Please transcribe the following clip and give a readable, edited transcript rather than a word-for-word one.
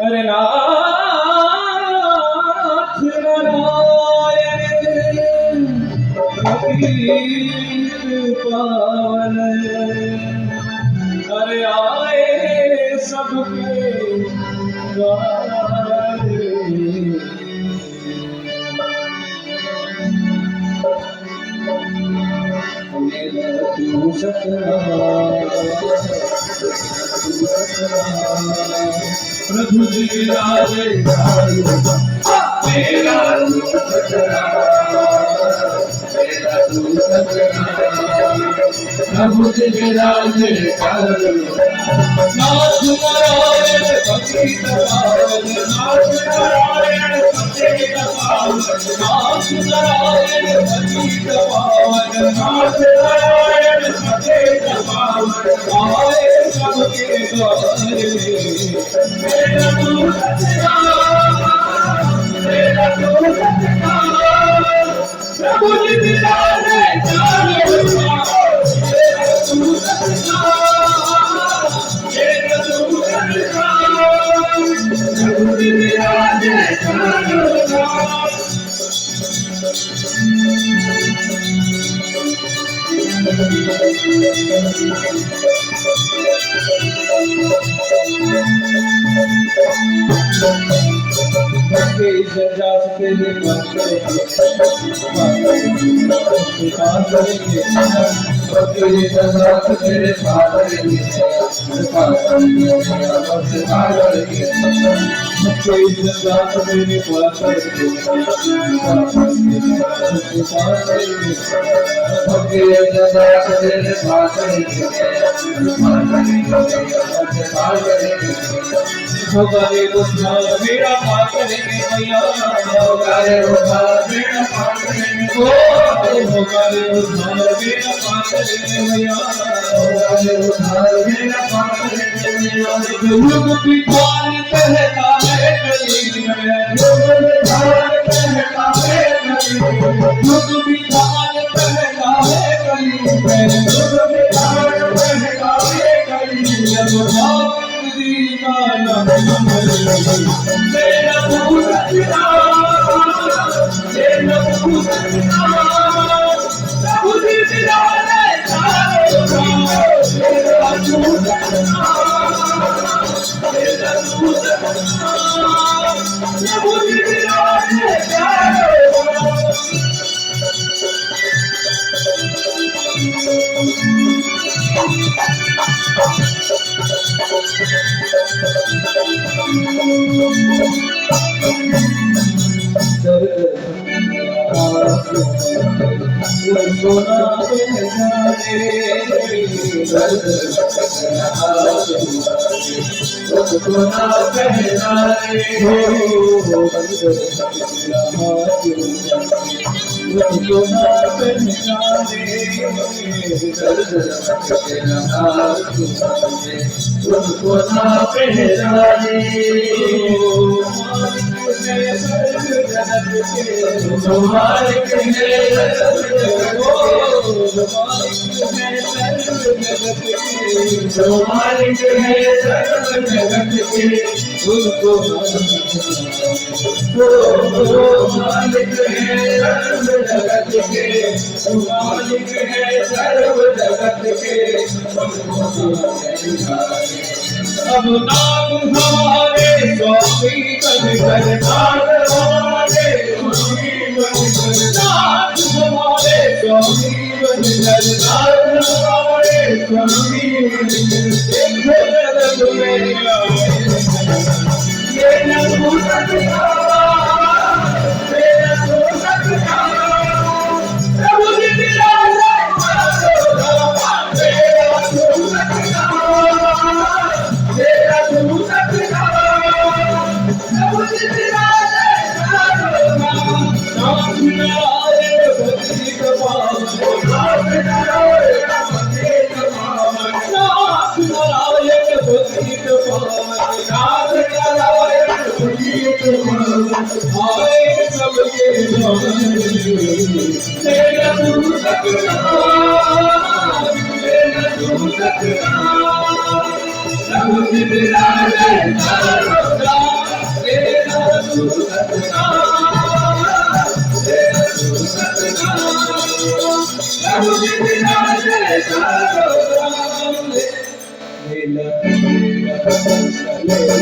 अरे नाथ नारायण प्रतीत पावन, अरे आए सबके द्वारे। मेरा तू सतनाम, प्रभु जी राजे मेरा तू सतनाम, मेरा तू सतनाम, प्रभु जी राजे नाथ नारायण पतित पावन, नाथ नारायण पतित पावन, नाथ नारायण पतित पावन, नाथ नारायण पतित पावन, आए सबके द्वारे। मेरा तू सतनाम, मेरा तू सतनाम, प्रभु जी विराजे चारों ओर। मेरा तू सतनाम, मेरा तू सतनाम, प्रभु जी विराजे चारों ओर। जजास तेरे होगारे उद्धार मेरा पार करेंगे भैया, होगारे उद्धार मेरा पार करेंगे, होगारे उद्धार मेरा पार करेंगे भैया, होगारे उद्धार मेरा पार करेंगे भैया। युग विद्वान कहता है कलयुग में, युग विद्वान कहता है कलयुग में, युग विद्वान कहता है कलयुग में, युग विद्वान कहता है कलयुग में। मेरा तू सतनाम, मेरा तू सतनाम, प्रभु जी विराजे चारों ओर। मेरा तू सतनाम, मेरा तू सतनाम, प्रभु जी विराजे चारों ओर। मालिक है सर्व जगत के, उनको मालिक है सर्व जगत के, मालिक है सर्व जगत के। अब नाम हमारे स्वामी बन कर, नाम हमारे स्वामी बन कर, नाम हमारे स्वामी बन कर, नाम हमारे स्वामी बन कर। ये न तू सतनाम, मेरा तू सतनाम, प्रभु जी विराजे चारों ओर। मेरा तू सतनाम, मेरा तू सतनाम, प्रभु जी विराजे चारों ओर। नाथ नारायण पतित पावन, नाथ नारायण पतित पावन, नाथ नारायण पतित पावन, नाथ नारायण पतित पावन, आए सबके द्वारे। मेरा तू सतनाम, मेरा तू सतनाम, प्रभु जी विराजे चारों ओर। ले